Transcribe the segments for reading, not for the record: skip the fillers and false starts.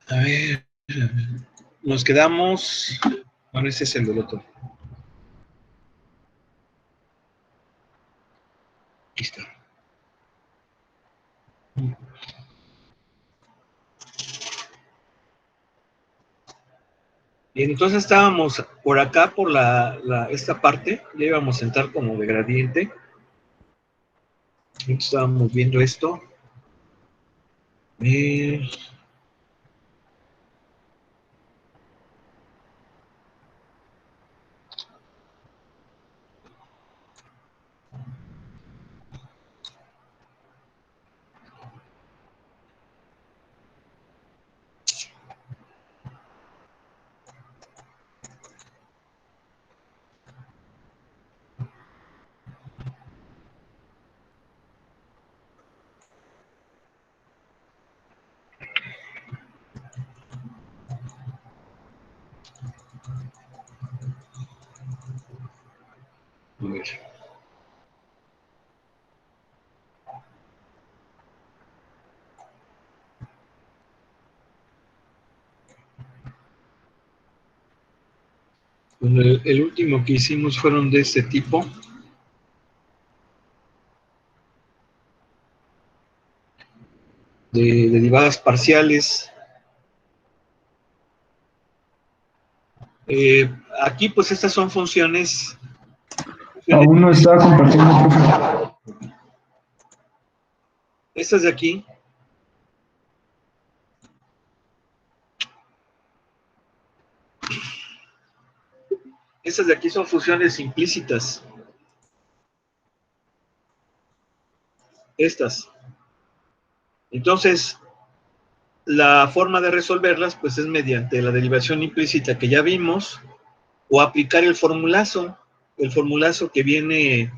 A ver, nos quedamos. Bueno, ese es el del otro. Aquí está. Bien, entonces estábamos por acá, por esta parte, ya íbamos a entrar como de gradiente. Estábamos viendo esto. A ver. Bueno, el último que hicimos fueron de este tipo. De derivadas parciales. Aquí, pues, estas son funciones. Aún no está compartiendo, profe. Estas de aquí. Estas de aquí son funciones implícitas. Estas. Entonces, la forma de resolverlas, pues, es mediante la derivación implícita que ya vimos, o aplicar el formulazo que viene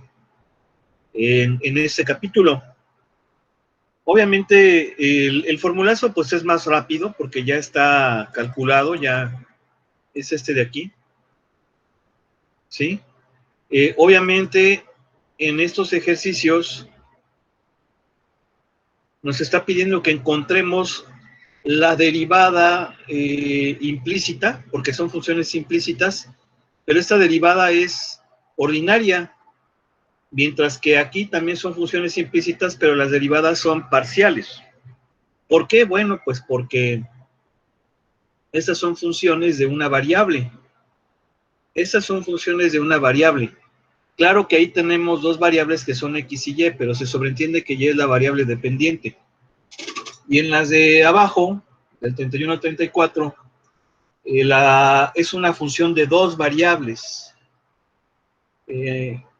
en este capítulo. Obviamente, el formulazo, pues, es más rápido, porque ya está calculado, ya es este de aquí, ¿sí? Obviamente, en estos ejercicios, nos está pidiendo que encontremos la derivada implícita, porque son funciones implícitas, pero esta derivada es ordinaria, mientras que aquí también son funciones implícitas, pero las derivadas son parciales. ¿Por qué? Bueno, pues porque estas son funciones de una variable. Estas son funciones de una variable. Claro que ahí tenemos dos variables que son x y y, pero se sobreentiende que y es la variable dependiente. Y en las de abajo, del 31 al 34, es una función de dos variables.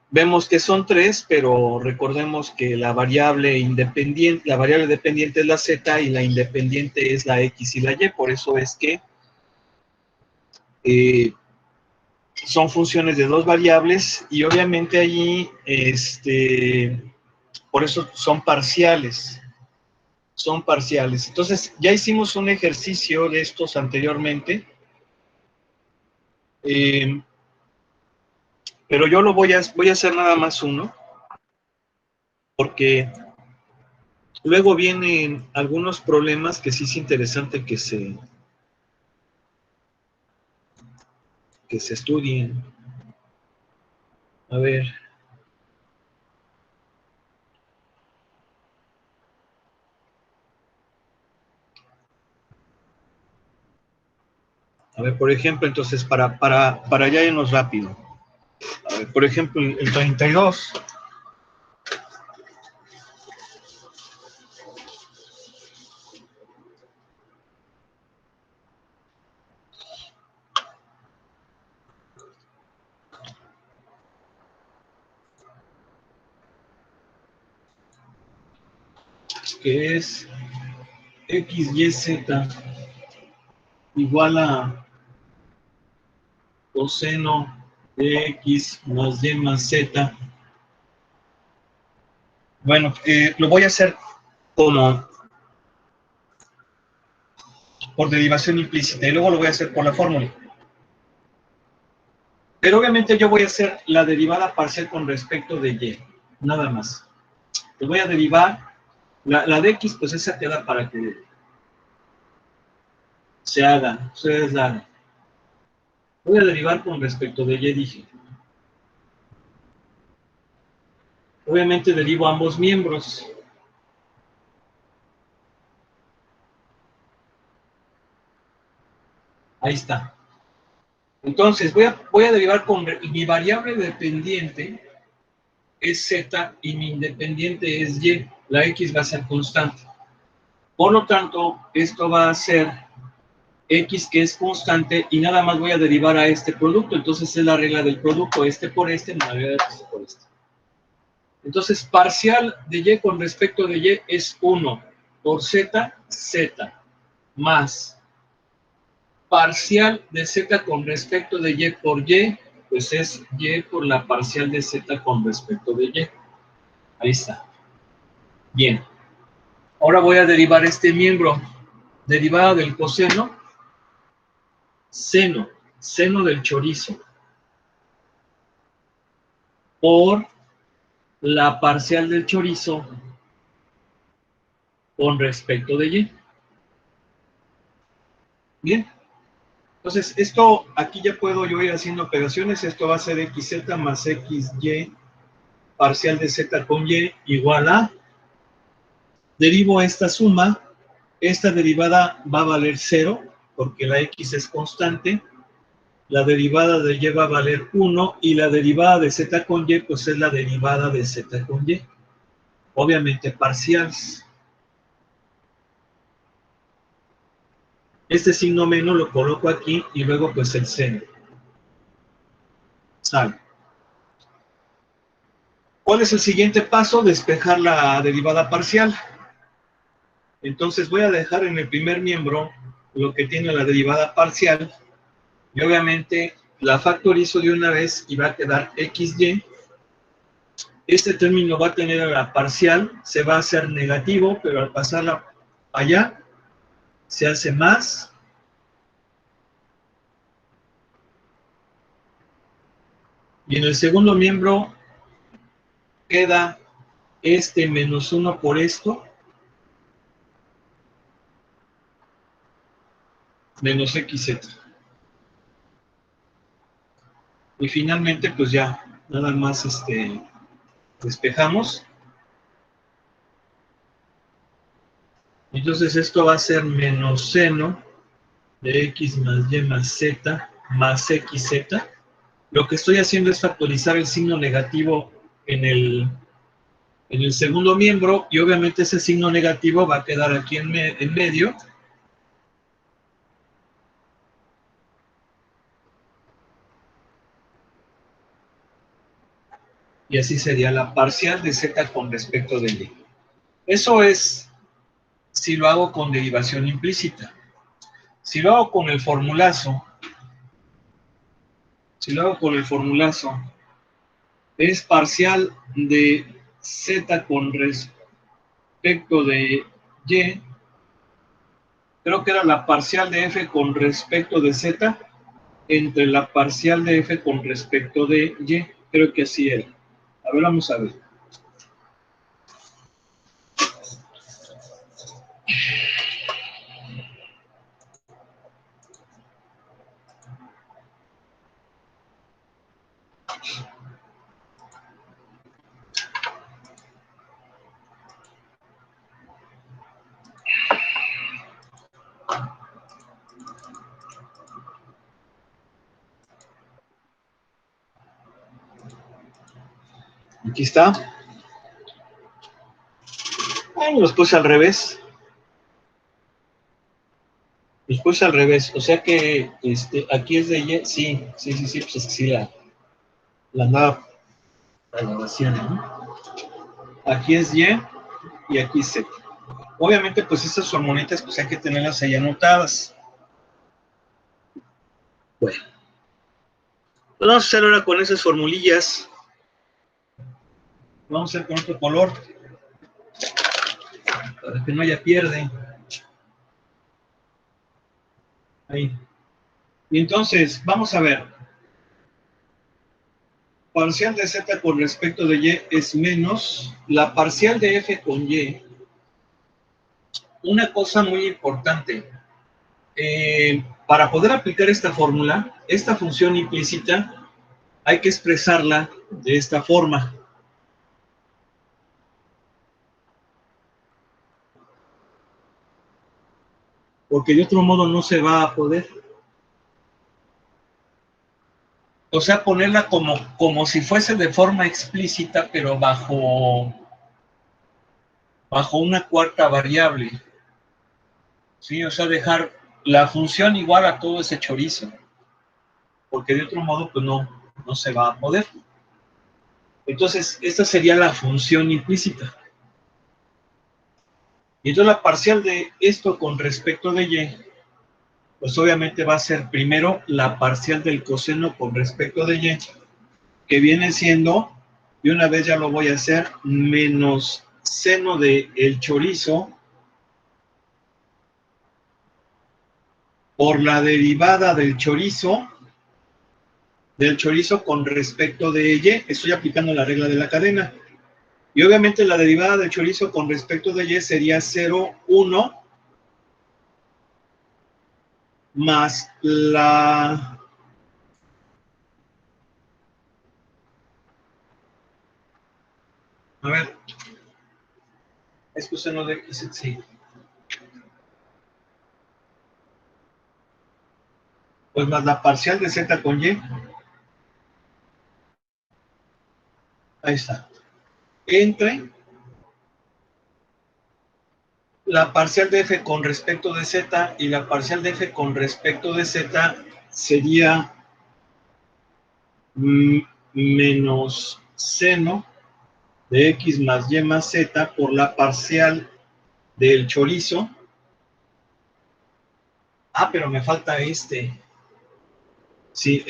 Vemos que son tres, pero recordemos que la variable dependiente es la z y la independiente es la x y la y, por eso es que son funciones de dos variables y obviamente allí, por eso son parciales. Son parciales. Entonces, ya hicimos un ejercicio de estos anteriormente, pero yo voy a hacer nada más uno, porque luego vienen algunos problemas que sí es interesante que se estudien. A ver. A ver, por ejemplo, entonces, para ya irnos rápido. A ver, por ejemplo, el 32. Que es x, y, z igual a coseno de x más y más z. Bueno, lo voy a hacer como por derivación implícita y luego lo voy a hacer por la fórmula. Pero obviamente yo voy a hacer la derivada parcial con respecto de y, nada más. Lo voy a derivar, la de x, pues esa queda para que se haga, ustedes la hagan. Voy a derivar con respecto de y, dije. Obviamente derivo ambos miembros. Ahí está. Entonces, voy a derivar con mi variable dependiente es z y mi independiente es y. La x va a ser constante. Por lo tanto, esto va a ser x que es constante y nada más voy a derivar a este producto. Entonces es la regla del producto, este por este, más la regla de este por este. Entonces, parcial de y con respecto de y es 1 por z, z, más parcial de z con respecto de y por y, pues es y por la parcial de z con respecto de y. Ahí está. Bien. Ahora voy a derivar este miembro. Derivada del coseno, seno, seno del chorizo, por la parcial del chorizo con respecto de y. Bien. Entonces, esto, aquí ya puedo yo ir haciendo operaciones. Esto va a ser xz más xy parcial de z con y igual a, derivo esta suma, esta derivada va a valer 0, porque la x es constante, la derivada de y va a valer 1, y la derivada de z con y, pues es la derivada de z con y. Obviamente parciales. Este signo menos lo coloco aquí, y luego pues el seno. Sale. ¿Cuál es el siguiente paso? Despejar la derivada parcial. Entonces voy a dejar en el primer miembro lo que tiene la derivada parcial y obviamente la factorizo de una vez y va a quedar xy. Este término va a tener a la parcial, se va a hacer negativo, pero al pasarla allá se hace más. Y en el segundo miembro queda este menos 1 por esto, menos xz. Y finalmente, pues ya, nada más despejamos. Entonces esto va a ser menos seno de x más y más z más xz. Lo que estoy haciendo es factorizar el signo negativo en el segundo miembro y obviamente ese signo negativo va a quedar aquí en medio. Y así sería la parcial de z con respecto de y. Eso es si lo hago con derivación implícita. Si lo hago con el formulazo, es parcial de z con respecto de y. Creo que era la parcial de f con respecto de z entre la parcial de f con respecto de y. Creo que así era. A ver, vamos a ver. Aquí está. Ay, los puse al revés. Los puse al revés. O sea que aquí es de y. Sí, pues es que sí la andaba haciendo, ¿no? Aquí es y aquí es z. Obviamente, pues estas hormonitas, pues hay que tenerlas ahí anotadas. Bueno. Pues vamos a hacer ahora con esas formulillas. Vamos a hacer con otro color. Para que no haya pierde. Ahí. Y entonces, vamos a ver. Parcial de z con respecto de y es menos la parcial de f con y. Una cosa muy importante. para poder aplicar esta fórmula, esta función implícita, hay que expresarla de esta forma. Porque de otro modo no se va a poder. O sea, ponerla como si fuese de forma explícita, pero bajo una cuarta variable. ¿Sí? O sea, dejar la función igual a todo ese chorizo. Porque de otro modo, pues no se va a poder. Entonces, esta sería la función implícita. Y entonces la parcial de esto con respecto de y, pues obviamente va a ser primero la parcial del coseno con respecto de y, que viene siendo, y una vez ya lo voy a hacer, menos seno de el chorizo por la derivada del chorizo con respecto de y. Estoy aplicando la regla de la cadena. Y obviamente la derivada del chorizo con respecto de y sería 0, 1, más la... A ver, es coseno de x, sí. Pues más la parcial de z con y. Ahí está. Entre la parcial de f con respecto de z y la parcial de f con respecto de z sería menos seno de x más y más z por la parcial del chorizo. Ah, pero me falta este. Sí,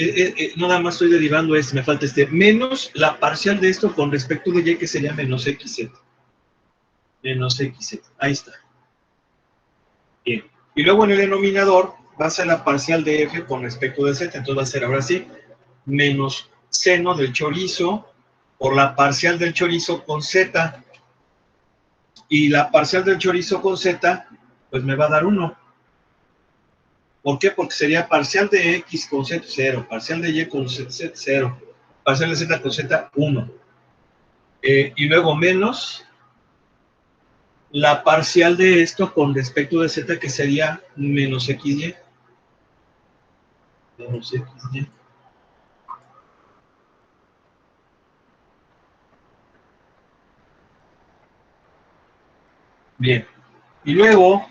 no nada más estoy derivando este, me falta este. Menos la parcial de esto con respecto de y, que sería menos xz. Menos xz. Ahí está. Bien. Y luego en el denominador va a ser la parcial de f con respecto de z. Entonces va a ser ahora sí menos seno del chorizo por la parcial del chorizo con z. Y la parcial del chorizo con z, pues me va a dar 1. ¿Por qué? Porque sería parcial de x con z, 0. Parcial de y con z, 0. Parcial de z con z, 1. Y luego menos la parcial de esto con respecto de z, que sería menos xy. Menos xy. Bien. Y luego,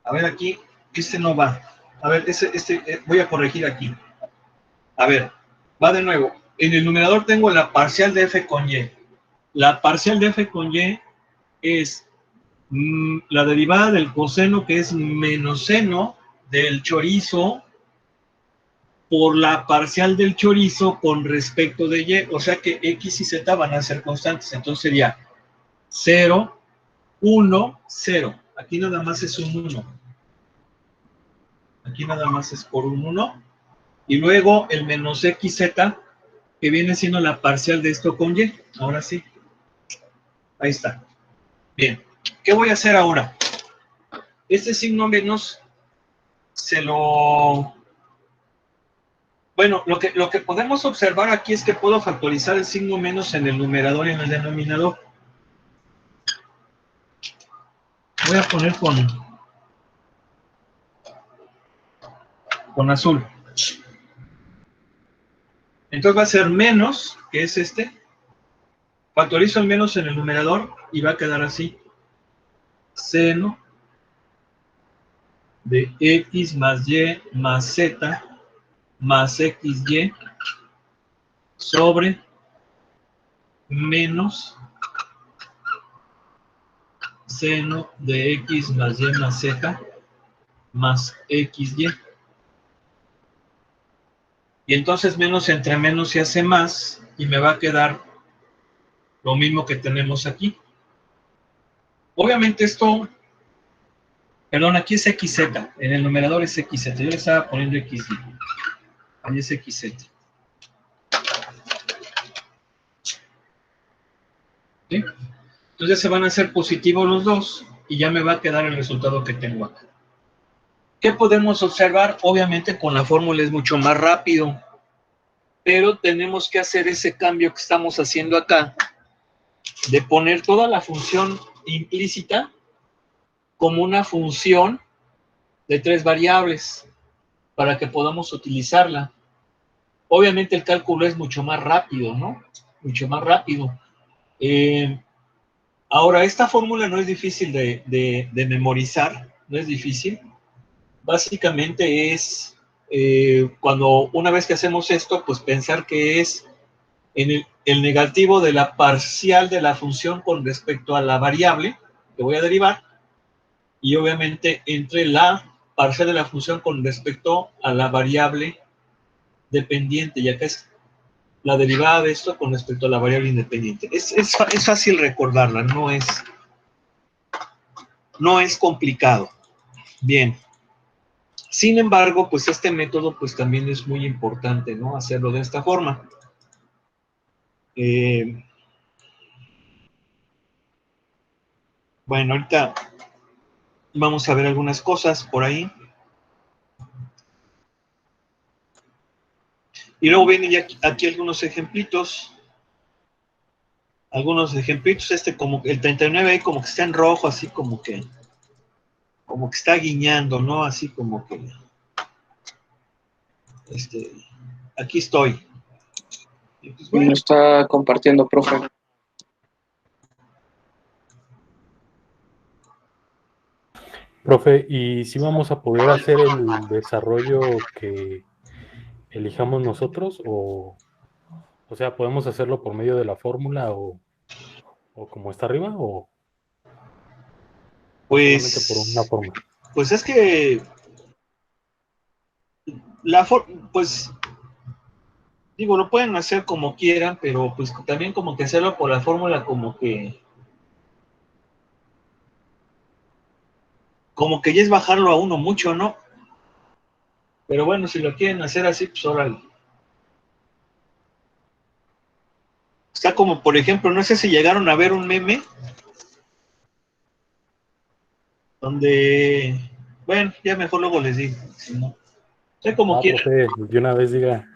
a ver aquí, este no va. A ver, voy a corregir aquí. A ver, va de nuevo. En el numerador tengo la parcial de f con y. La parcial de f con y es la derivada del coseno, que es menos seno del chorizo por la parcial del chorizo con respecto de y. O sea que x y z van a ser constantes. Entonces sería 0, 1, 0. Aquí nada más es un 1. Aquí nada más es por un 1. Y luego el menos xz, que viene siendo la parcial de esto con y. Ahora sí. Ahí está. Bien. ¿Qué voy a hacer ahora? Este signo menos se lo... Bueno, lo que podemos observar aquí es que puedo factorizar el signo menos en el numerador y en el denominador. Voy a poner con azul. Entonces va a ser menos, que es este. Factorizo el menos en el numerador y va a quedar así. Seno de x más y más z más xy sobre menos seno de x más y más z más xy. Y entonces menos entre menos se hace más y me va a quedar lo mismo que tenemos aquí. Obviamente esto, perdón, aquí es xz, en el numerador es xz, yo le estaba poniendo xy, ahí es xz. Entonces se van a hacer positivos los dos y ya me va a quedar el resultado que tengo acá. ¿Qué podemos observar? Obviamente con la fórmula es mucho más rápido, pero tenemos que hacer ese cambio que estamos haciendo acá, de poner toda la función implícita como una función de 3 variables para que podamos utilizarla. Obviamente el cálculo es mucho más rápido, ¿no? Mucho más rápido. Ahora, esta fórmula no es difícil de memorizar, no es difícil. Básicamente es, cuando una vez que hacemos esto, pues pensar que es en el negativo de la parcial de la función con respecto a la variable que voy a derivar, y obviamente entre la parcial de la función con respecto a la variable dependiente, y acá es la derivada de esto con respecto a la variable independiente. Es fácil recordarla, no es complicado. Bien. Sin embargo, pues este método pues también es muy importante, ¿no? Hacerlo de esta forma. Bueno, ahorita vamos a ver algunas cosas por ahí. Y luego vienen ya aquí algunos ejemplitos. Como el 39 ahí como que está en rojo, así como que está guiñando, ¿no? Así como que, aquí estoy. Y pues, bueno. Está compartiendo, profe. Profe, ¿y si vamos a poder hacer el desarrollo que elijamos nosotros? O sea, ¿podemos hacerlo por medio de la fórmula o como está arriba? ¿O solamente por una forma? Pues es que pues digo, lo pueden hacer como quieran, pero pues también como que hacerlo por la fórmula como que ya es bajarlo a uno mucho, ¿no? Pero bueno, si lo quieren hacer así, pues órale. Está como, por ejemplo, no sé si llegaron a ver un meme donde, bueno, ya mejor luego les digo, si no. Sé como quieran. Profe, de una vez diga.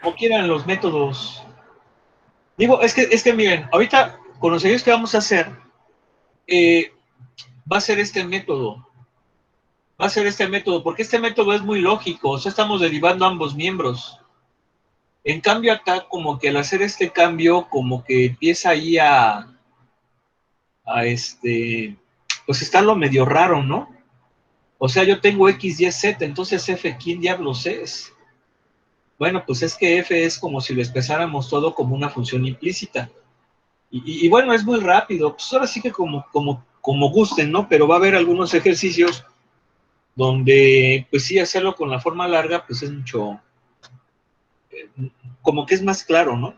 Como quieran los métodos. Digo, es que miren, ahorita con los ejercicios que vamos a hacer, va a ser este método. Porque este método es muy lógico, o sea, estamos derivando ambos miembros. En cambio acá, como que al hacer este cambio, como que empieza ahí pues está lo medio raro, ¿no? O sea, yo tengo X, Y, Z, entonces F, ¿quién diablos es? Bueno, pues es que F es como si lo expresáramos todo como una función implícita. Y bueno, es muy rápido, pues ahora sí que como gusten, ¿no? Pero va a haber algunos ejercicios donde, pues sí, hacerlo con la forma larga, pues es mucho, como que es más claro, ¿no?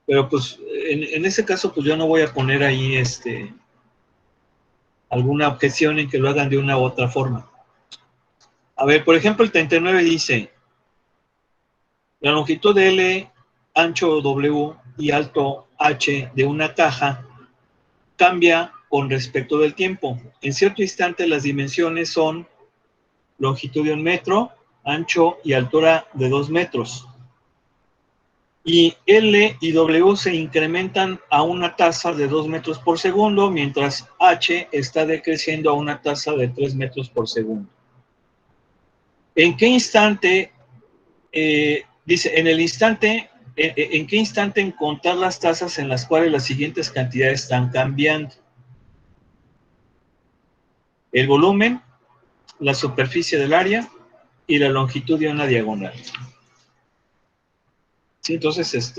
Pero pues en ese caso, pues yo no voy a poner ahí alguna objeción en que lo hagan de una u otra forma. A ver, por ejemplo, el 39 dice, la longitud de L, ancho W y alto H de una caja cambia con respecto del tiempo. En cierto instante las dimensiones son longitud de 1 metro, ancho y altura de 2 metros. Y L y W se incrementan a una tasa de 2 metros por segundo, mientras H está decreciendo a una tasa de 3 metros por segundo. ¿En qué instante, dice, en qué instante encontrar las tasas en las cuales las siguientes cantidades están cambiando? El volumen, la superficie del área y la longitud de una diagonal. Sí, entonces,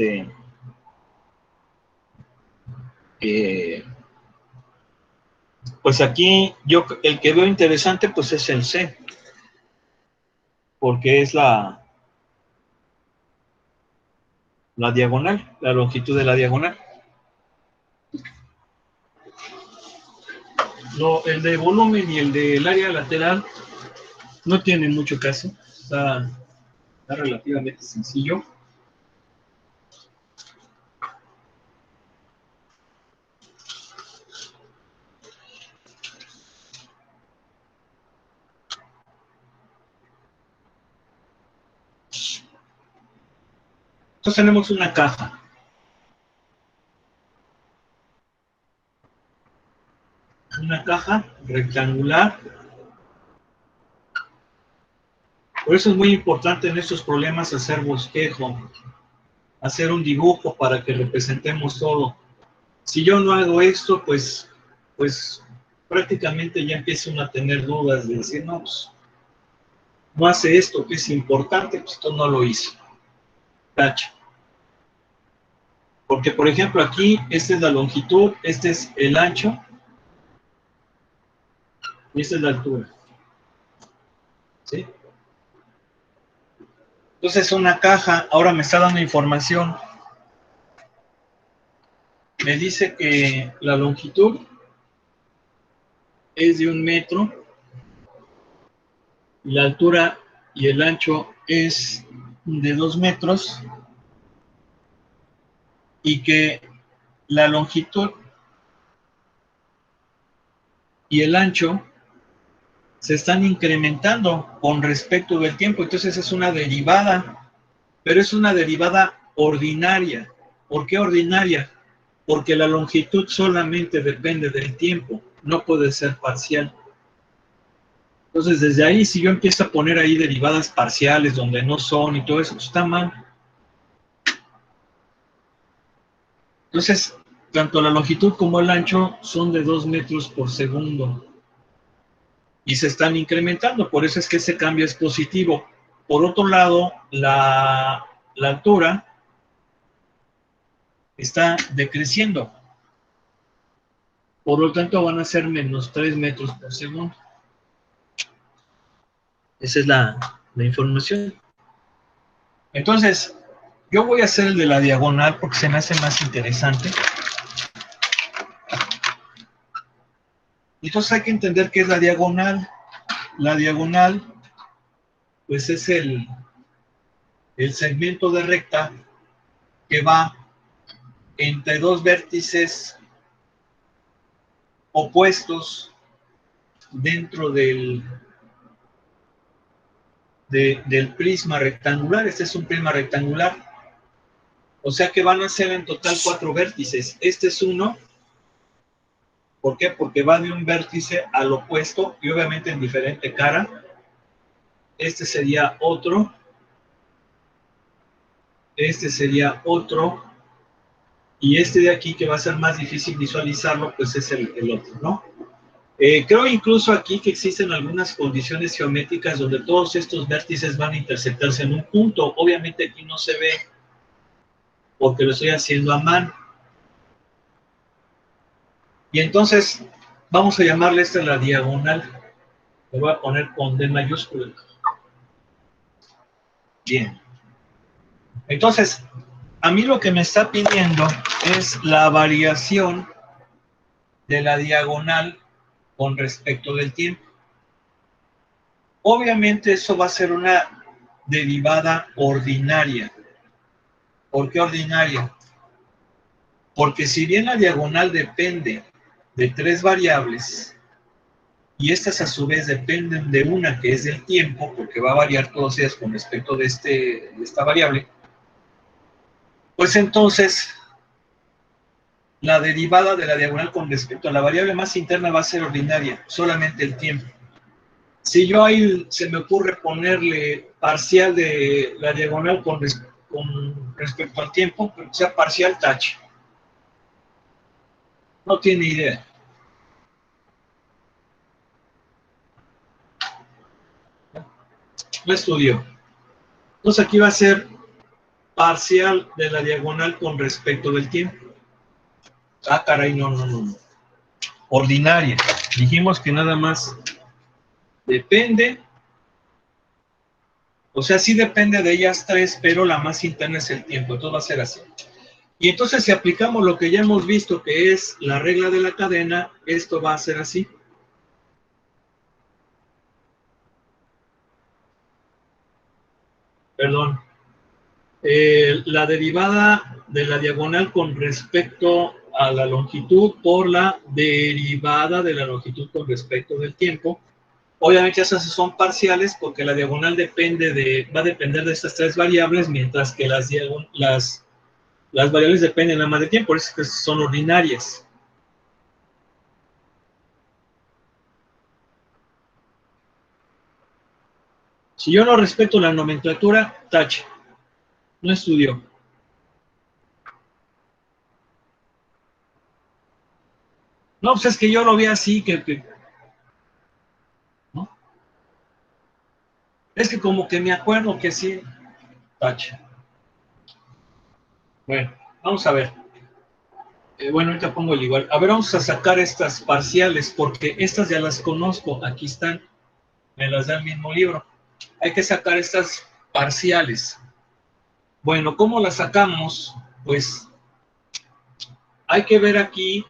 pues aquí yo el que veo interesante pues es el C, porque es la diagonal, la longitud de la diagonal. No, el de volumen y el del área lateral no tienen mucho caso, está relativamente sencillo. Entonces tenemos una caja. Una caja rectangular. Por eso es muy importante en estos problemas hacer bosquejo, hacer un dibujo para que representemos todo. Si yo no hago esto, pues prácticamente ya empieza uno a tener dudas de decir, no, pues, no hace esto que es importante, pues esto no lo hizo. Tacha. Porque, por ejemplo, aquí, esta es la longitud, este es el ancho, y esta es la altura. ¿Sí? Entonces, una caja, ahora me está dando información. Me dice que la longitud es de 1 metro, la altura y el ancho es de 2 metros, y que la longitud y el ancho se están incrementando con respecto del tiempo. Entonces es una derivada, pero es una derivada ordinaria. ¿Por qué ordinaria? Porque la longitud solamente depende del tiempo, no puede ser parcial. Entonces desde ahí, si yo empiezo a poner ahí derivadas parciales donde no son y todo eso, está mal. Entonces, tanto la longitud como el ancho son de 2 metros por segundo. Y se están incrementando, por eso es que ese cambio es positivo. Por otro lado, la altura está decreciendo. Por lo tanto, van a ser menos 3 metros por segundo. Esa es la información. Entonces, yo voy a hacer el de la diagonal porque se me hace más interesante. Entonces hay que entender qué es la diagonal. La diagonal, pues es el segmento de recta que va entre dos vértices opuestos dentro del prisma rectangular. Este es un prisma rectangular. O sea que van a ser en total 4 vértices. Este es uno. ¿Por qué? Porque va de un vértice al opuesto y obviamente en diferente cara. Este sería otro. Este sería otro. Y este de aquí, que va a ser más difícil visualizarlo, pues es el otro, ¿no? Creo incluso aquí que existen algunas condiciones geométricas donde todos estos vértices van a intersectarse en un punto. Obviamente aquí no se ve porque lo estoy haciendo a mano. Y entonces vamos a llamarle esta la diagonal. Le voy a poner con D mayúscula. Bien. Entonces, a mí lo que me está pidiendo es la variación de la diagonal con respecto del tiempo. Obviamente eso va a ser una derivada ordinaria. ¿Por qué ordinaria? Porque si bien la diagonal depende de 3 variables, y estas a su vez dependen de una que es del tiempo, porque va a variar todas ellas con respecto de esta variable, pues entonces la derivada de la diagonal con respecto a la variable más interna va a ser ordinaria, solamente el tiempo. Si yo ahí se me ocurre ponerle parcial de la diagonal con respecto al tiempo, pero que sea parcial, tache. No tiene idea. No estudió. Entonces aquí va a ser parcial de la diagonal con respecto del tiempo. Ah, caray, no. Ordinaria. Dijimos que nada más depende. O sea, sí depende de ellas 3, pero la más interna es el tiempo. Entonces va a ser así. Y entonces si aplicamos lo que ya hemos visto, que es la regla de la cadena, esto va a ser así. Perdón. La derivada de la diagonal con respecto a la longitud por la derivada de la longitud con respecto del tiempo. Obviamente esas son parciales porque la diagonal va a depender de estas tres variables, mientras que las variables dependen nada más de tiempo, por eso es que son ordinarias. Si yo no respeto la nomenclatura, tache. No estudió. No, pues es que yo lo vi así, ¿no? Es que como que me acuerdo que sí, tache. Bueno, vamos a ver. Bueno, ahorita pongo el igual. A ver, vamos a sacar estas parciales, porque estas ya las conozco. Aquí están, me las da el mismo libro. Hay que sacar estas parciales. Bueno, ¿cómo las sacamos? Pues hay que ver aquí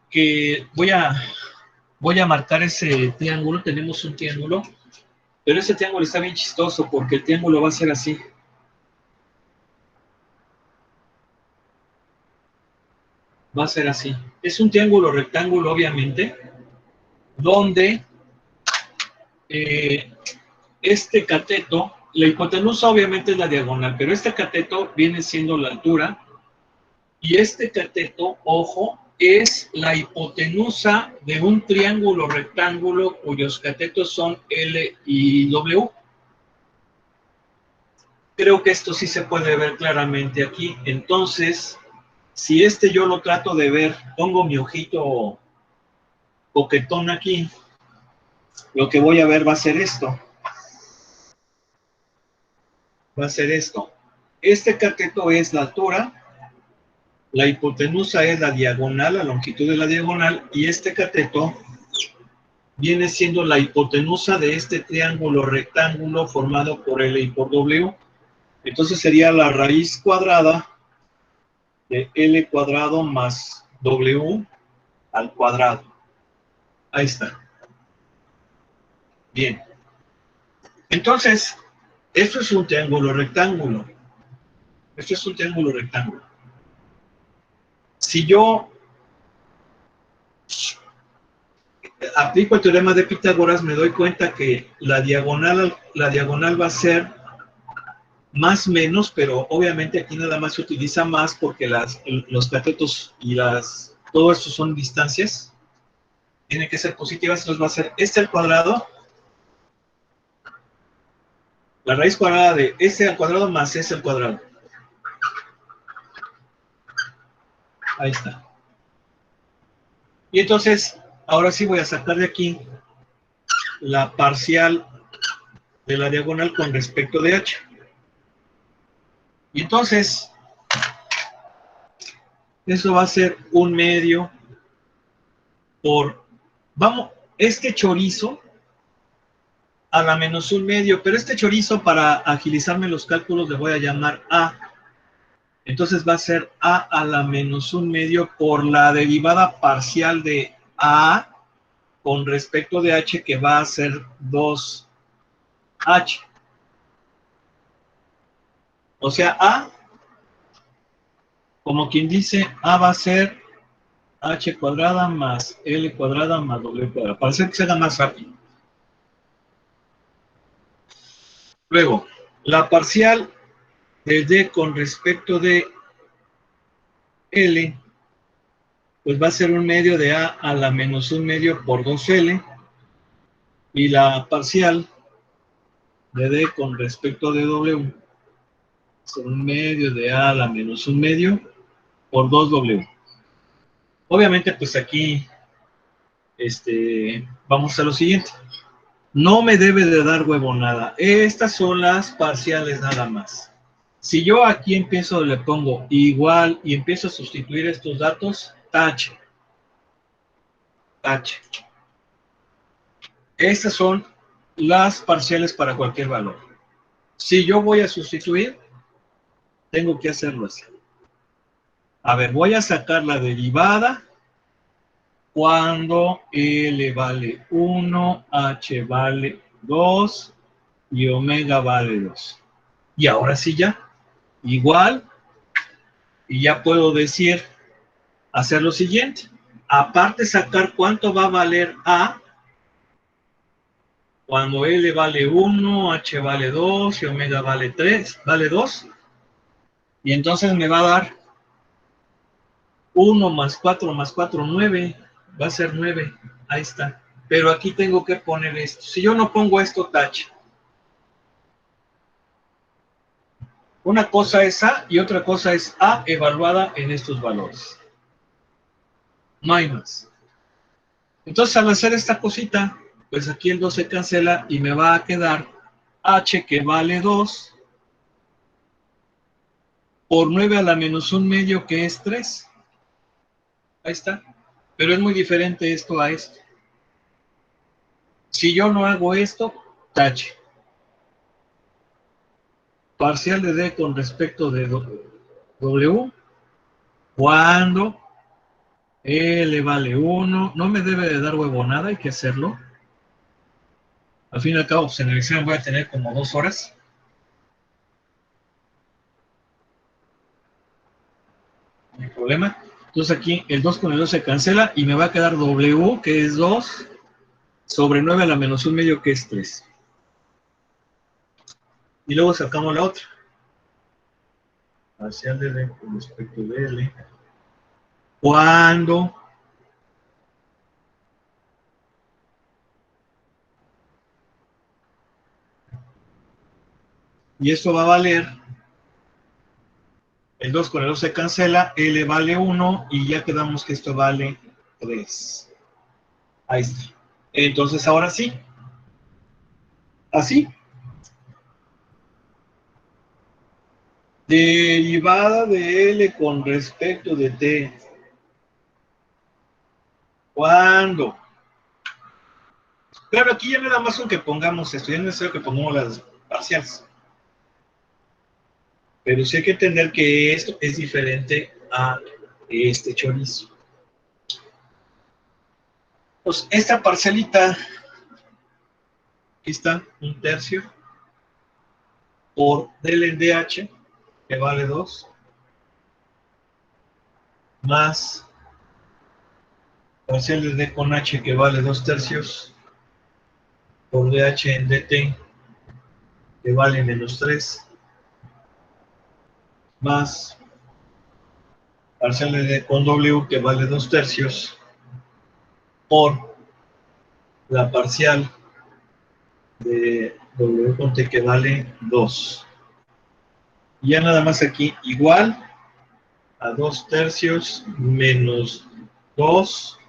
que voy a marcar ese triángulo. Tenemos un triángulo, pero ese triángulo está bien chistoso porque el triángulo va a ser así. Va a ser así. Es un triángulo rectángulo, obviamente, donde este cateto, la hipotenusa obviamente es la diagonal, pero este cateto viene siendo la altura, y este cateto, ojo, es la hipotenusa de un triángulo rectángulo cuyos catetos son L y W. Creo que esto sí se puede ver claramente aquí. Entonces, si este yo lo trato de ver, pongo mi ojito coquetón aquí, lo que voy a ver va a ser esto. Va a ser esto. Este cateto es la altura, la hipotenusa es la diagonal, la longitud de la diagonal, y este cateto viene siendo la hipotenusa de este triángulo rectángulo formado por L y por W. Entonces sería la raíz cuadrada de L cuadrado más W al cuadrado. Ahí está. Bien. Entonces, esto es un triángulo rectángulo. Esto es un triángulo rectángulo. Si yo aplico el teorema de Pitágoras, me doy cuenta que la diagonal va a ser más menos, pero obviamente aquí nada más se utiliza más porque los catetos y todo esto son distancias. Tienen que ser positivas, entonces va a ser este al cuadrado, la raíz cuadrada de este al cuadrado más este al cuadrado. Ahí está. Y entonces, ahora sí voy a sacar de aquí la parcial de la diagonal con respecto de h. Y entonces, eso va a ser 1/2 por, vamos, este chorizo a la menos 1/2, pero este chorizo para agilizarme los cálculos le voy a llamar a. Entonces va a ser a la menos 1/2 por la derivada parcial de a con respecto de h, que va a ser 2h. O sea, a, como quien dice, a va a ser h cuadrada más l cuadrada más w cuadrada, para hacer que se haga más rápido. Luego, la parcial de d con respecto de L, pues va a ser 1/2 de a la menos 1/2 por 2L, y la parcial de d con respecto de W es 1/2 de a la menos 1/2 por 2W. Obviamente, pues aquí vamos a hacer lo siguiente. No me debe de dar huevonada. Estas son las parciales nada más. Si yo aquí empiezo, le pongo igual y empiezo a sustituir estos datos, tache. Tache. Estas son las parciales para cualquier valor. Si yo voy a sustituir, tengo que hacerlo así. A ver, voy a sacar la derivada cuando L vale 1, H vale 2 y omega vale 2. Y ahora sí ya, igual, y ya puedo decir, hacer lo siguiente. Aparte sacar cuánto va a valer A, Cuando L vale 1, H vale 2 y omega vale 3, vale 2. Y entonces me va a dar 1 más 4 más 4, 9. Va a ser 9. Ahí está. Pero aquí tengo que poner esto. Si yo no pongo esto, tache. Una cosa es A y otra cosa es A evaluada en estos valores. No hay más. Entonces, al hacer esta cosita, pues aquí el 2 se cancela y me va a quedar H que vale 2 por 9 a la menos 1 medio que es 3. Ahí está. Pero es muy diferente esto a esto. Si yo no hago esto, tache. Parcial de D con respecto de W, cuando L vale 1, no me debe de dar huevonada, hay que hacerlo. Al fin y al cabo, pues en el examen voy a tener como 2 horas. No hay problema. Entonces aquí el 2 con el 2 se cancela y me va a quedar W, que es 2, sobre 9 a la menos 1 medio, que es 3. Y luego sacamos la otra. Parcial de D con respecto de L. Cuando y esto va a valer, el 2 con el 2 se cancela, L vale 1 y ya quedamos que esto vale 3. Ahí está. Entonces ahora sí, así. Derivada de L con respecto de T. ¿Cuándo? Claro, aquí ya me da más con que pongamos esto, ya no es necesario que pongamos las parciales. Pero sí hay que entender que esto es diferente a este chorizo. Pues esta parcelita, aquí está, 1/3 por del en DH, que vale 2, más parcial de D con H, que vale 2/3, por DH en DT, que vale menos 3, más parcial de D con W, que vale 2/3, por la parcial de W con T, que vale 2. Y ya nada más aquí, igual a 2/3 menos 2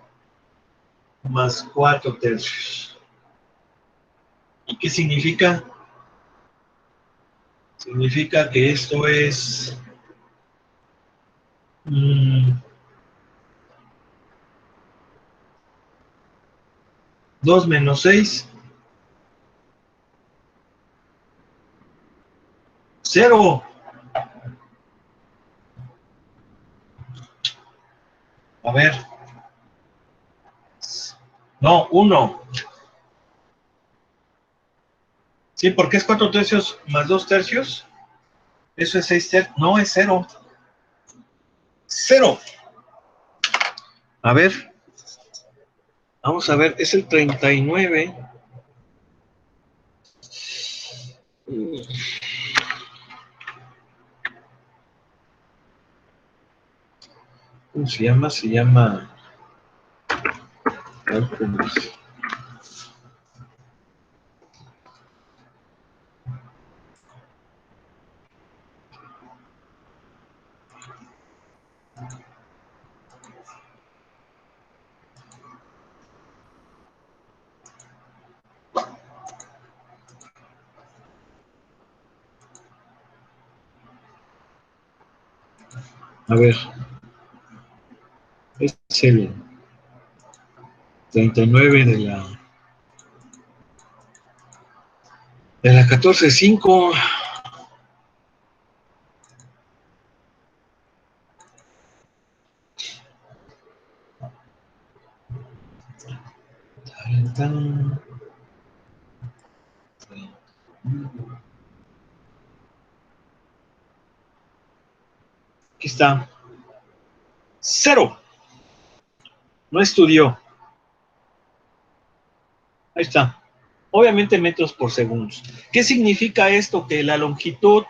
más 4/3. ¿Y qué significa? Significa que esto es 2 menos 6, 0. A ver. No, 1. Sí, porque es 4/3 más 2/3. Eso es 6/3. No, es 0. 0. A ver. Vamos a ver, es el 39. ¿Cómo se llama? Se llama cálculos. A ver, es el 39 de la 14.5. Aquí está. 0. No estudió. Ahí está. obviamente metros por segundo. ¿Qué significa esto? Que la longitud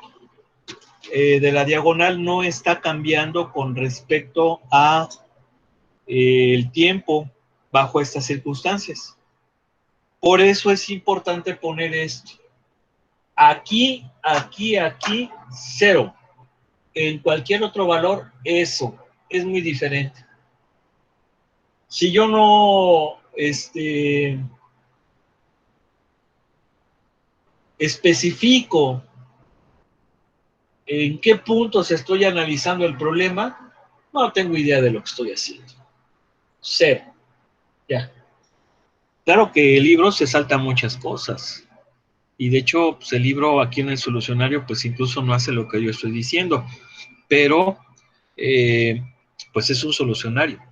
de la diagonal no está cambiando con respecto a el tiempo bajo estas circunstancias. Por eso es importante poner esto. Aquí, aquí, aquí, 0. En cualquier otro valor, eso es muy diferente. Si yo no especifico en qué puntos estoy analizando el problema, no tengo idea de lo que estoy haciendo. 0. Ya. Claro que el libro se salta muchas cosas. Y de hecho, pues el libro aquí en el solucionario, pues incluso no hace lo que yo estoy diciendo. Pero, pues es un solucionario.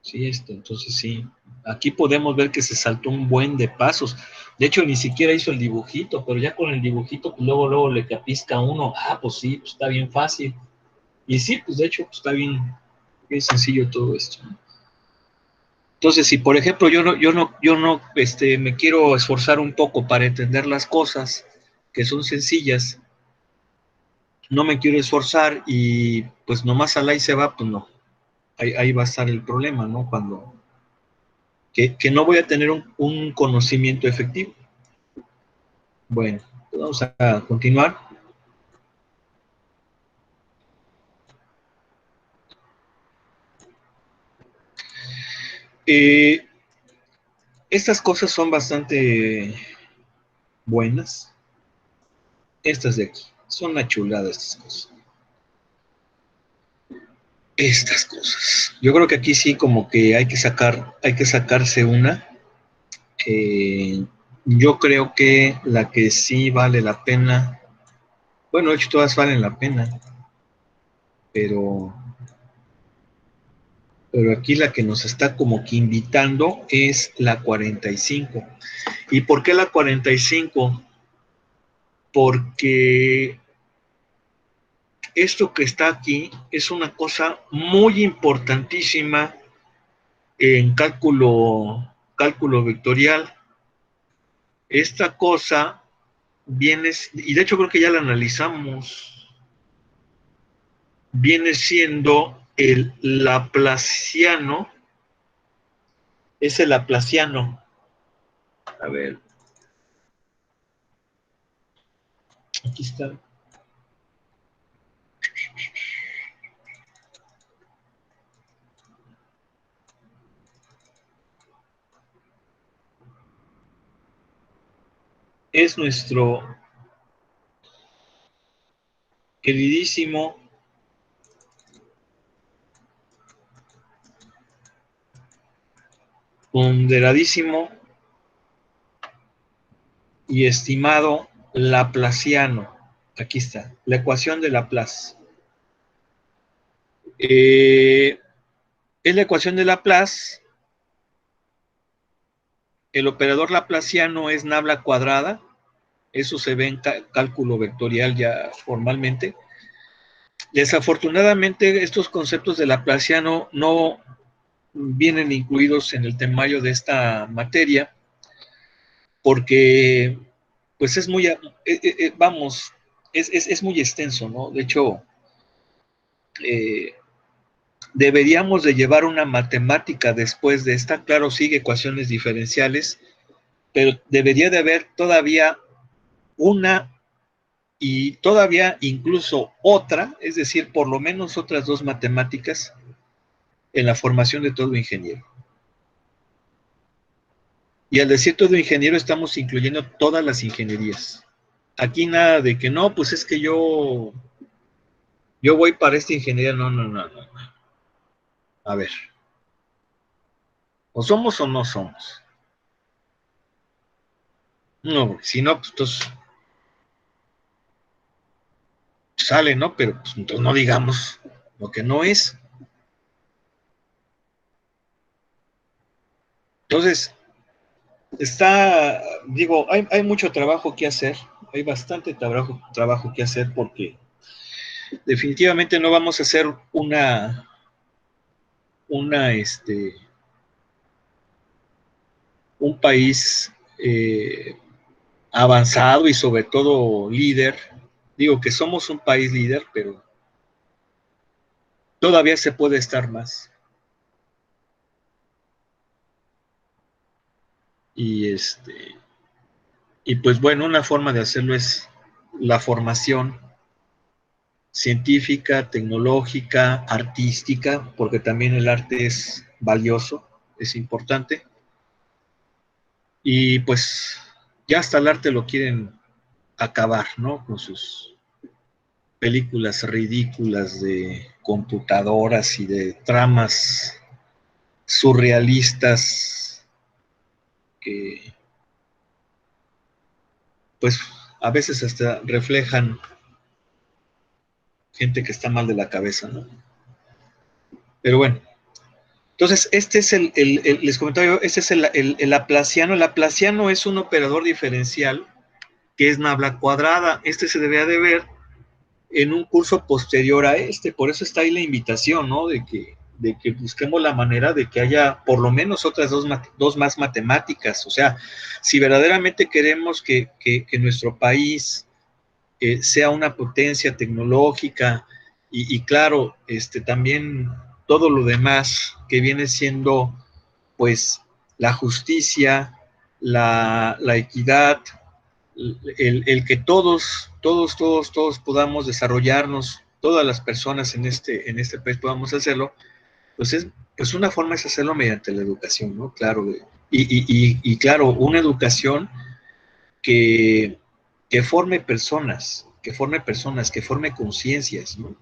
Sí, entonces sí. Aquí podemos ver que se saltó un buen de pasos. De hecho, ni siquiera hizo el dibujito, pero ya con el dibujito, pues luego le capisca a uno, pues sí, pues está bien fácil. Y sí, pues de hecho, pues está bien sencillo todo esto. Entonces, si por ejemplo yo no me quiero esforzar un poco para entender las cosas que son sencillas, no me quiero esforzar y pues nomás al ahí se va, pues no. Ahí va a estar el problema, ¿no? Cuando que no voy a tener un conocimiento efectivo. Bueno, vamos a continuar. Estas cosas son bastante buenas. Estas de aquí. Son una chulada estas cosas. Estas cosas. Yo creo que aquí sí como que hay que sacarse una. Yo creo que la que sí vale la pena, bueno, de hecho todas valen la pena, pero aquí la que nos está como que invitando es la 45. ¿Y por qué la 45? Porque esto que está aquí es una cosa muy importantísima en cálculo vectorial. Esta cosa viene, y de hecho creo que ya la analizamos, viene siendo el laplaciano, es el laplaciano. A ver, aquí está. Es nuestro queridísimo ponderadísimo y estimado laplaciano. Aquí está, la ecuación de Laplace. Es la ecuación de Laplace. El operador laplaciano es nabla cuadrada. Eso se ve en cálculo vectorial ya formalmente. Desafortunadamente, estos conceptos de laplaciano no vienen incluidos en el temario de esta materia porque pues es muy, vamos, es muy extenso, ¿no? De hecho, deberíamos de llevar una matemática después de esta, claro, sigue ecuaciones diferenciales, pero debería de haber todavía una y todavía incluso otra, es decir, por lo menos otras dos matemáticas en la formación de todo ingeniero. Y al decir todo ingeniero estamos incluyendo todas las ingenierías. Aquí nada de que no, pues es que yo voy para esta ingeniería, no. A ver, o somos o no somos. No, si no, pues entonces sale, ¿no? Pero pues, entonces no digamos lo que no es. Entonces, digo, hay mucho trabajo que hacer, hay bastante trabajo que hacer porque definitivamente no vamos a hacer una un país avanzado y sobre todo líder. Digo que somos un país líder, pero todavía se puede estar más. Y y pues bueno, una forma de hacerlo es la formación científica, tecnológica, artística, porque también el arte es valioso, es importante. Y pues ya hasta el arte lo quieren acabar, ¿no? Con sus películas ridículas de computadoras y de tramas surrealistas que pues a veces hasta reflejan gente que está mal de la cabeza, ¿no? Pero bueno, entonces este es les comentaba yo, este es el Laplaciano. El Laplaciano es un operador diferencial que es nabla cuadrada. Este se debería de ver en un curso posterior a este, por eso está ahí la invitación, ¿no? De que busquemos la manera de que haya por lo menos otras dos más matemáticas. O sea, si verdaderamente queremos que nuestro país sea una potencia tecnológica y claro, también todo lo demás que viene siendo pues la justicia, la equidad, el que todos podamos desarrollarnos, todas las personas en este país podamos hacerlo, pues pues una forma es hacerlo mediante la educación, ¿no? Claro, y claro, una educación que forme personas, que forme conciencias, ¿no?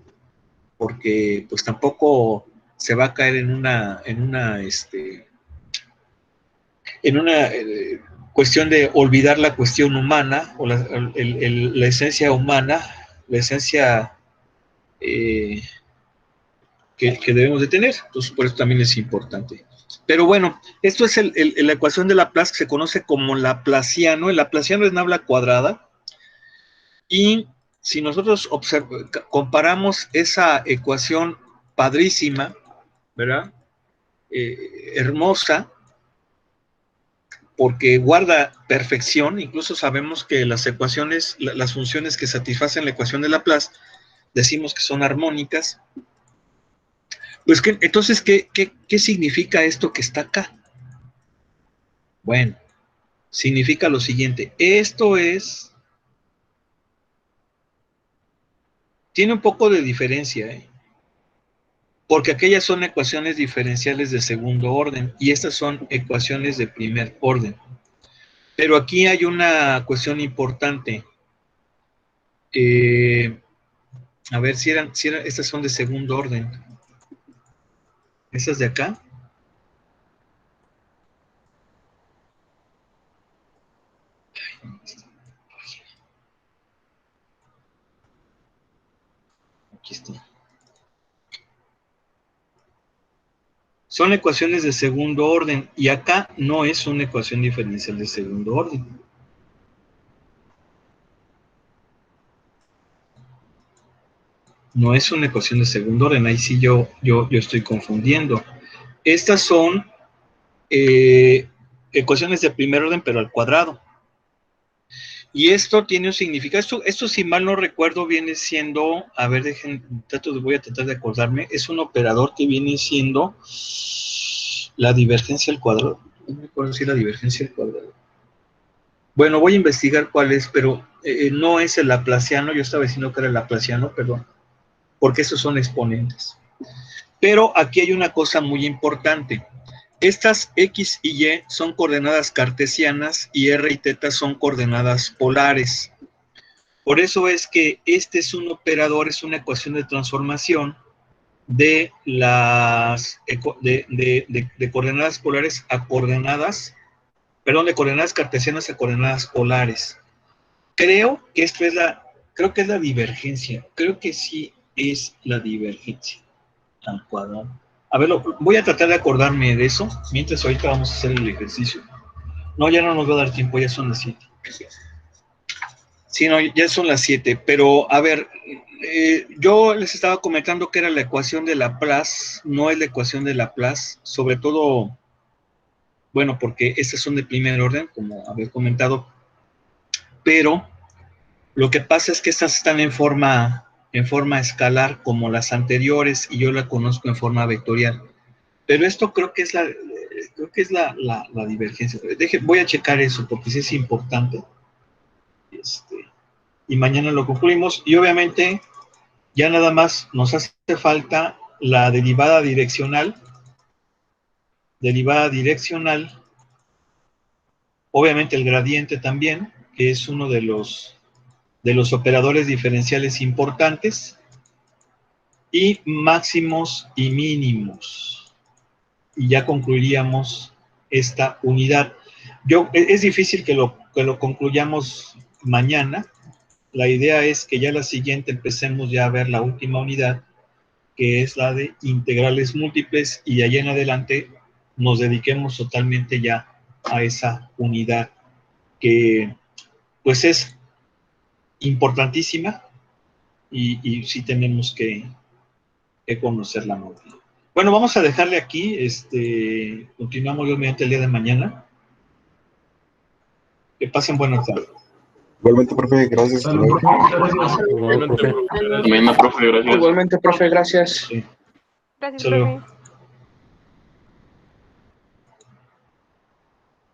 Porque pues tampoco se va a caer en una cuestión de olvidar la cuestión humana o la esencia humana, la esencia que debemos de tener. Entonces, por eso también es importante. Pero bueno, esto es la ecuación de Laplace, que se conoce como Laplaciano. El Laplaciano es nabla cuadrada. Y si nosotros comparamos esa ecuación padrísima, ¿verdad? Hermosa, porque guarda perfección. Incluso sabemos que las ecuaciones, las funciones que satisfacen la ecuación de Laplace, decimos que son armónicas. Pues entonces, ¿qué significa esto que está acá? Bueno, significa lo siguiente. Esto tiene un poco de diferencia, ¿eh? Porque aquellas son ecuaciones diferenciales de segundo orden y estas son ecuaciones de primer orden. Pero aquí hay una cuestión importante. A ver si eran, estas son de segundo orden. Estas de acá. Aquí está. Son ecuaciones de segundo orden y acá no es una ecuación diferencial de segundo orden. No es una ecuación de segundo orden, ahí sí yo estoy confundiendo. Estas son ecuaciones de primer orden, pero al cuadrado. Y esto tiene un significado. Esto si mal no recuerdo, viene siendo, a ver, voy a tratar de acordarme, es un operador que viene siendo la divergencia al cuadrado. No recuerdo si la divergencia al cuadrado. Bueno, voy a investigar cuál es, pero no es el laplaciano. Yo estaba diciendo que era el laplaciano, perdón, porque esos son exponentes. Pero aquí hay una cosa muy importante. Estas X y Y son coordenadas cartesianas y R y θ son coordenadas polares. Por eso es que este es un operador, es una ecuación de transformación de coordenadas polares a coordenadas, perdón, de coordenadas cartesianas a coordenadas polares. Creo que es la divergencia. Creo que sí es la divergencia al cuadrado. A ver, voy a tratar de acordarme de eso, mientras ahorita vamos a hacer el ejercicio. No, ya no nos va a dar tiempo, ya son las 7. Sí, no, ya son las 7, pero a ver, yo les estaba comentando que era la ecuación de Laplace, no es la ecuación de Laplace, sobre todo Bueno, porque estas son de primer orden, como había comentado, pero lo que pasa es que estas están en forma escalar como las anteriores y yo la conozco en forma vectorial. Pero esto creo que es la divergencia. Voy a checar eso porque sí es importante. Y mañana lo concluimos. Y obviamente ya nada más nos hace falta la derivada direccional. Obviamente el gradiente también, que es uno de los operadores diferenciales importantes, y máximos y mínimos. Y ya concluiríamos esta unidad. Es difícil que lo concluyamos mañana. La idea es que ya la siguiente empecemos ya a ver la última unidad, que es la de integrales múltiples, y de ahí en adelante nos dediquemos totalmente ya a esa unidad que pues es importantísima y sí tenemos que conocerla muy bien. Bueno, vamos a dejarle aquí, continuamos obviamente el día de mañana. Que pasen buenas tardes. Igualmente, profe, gracias. Hasta luego, profe. Gracias. Bueno, profe. Igualmente, profe, gracias. Sí. Gracias, Solo. profe.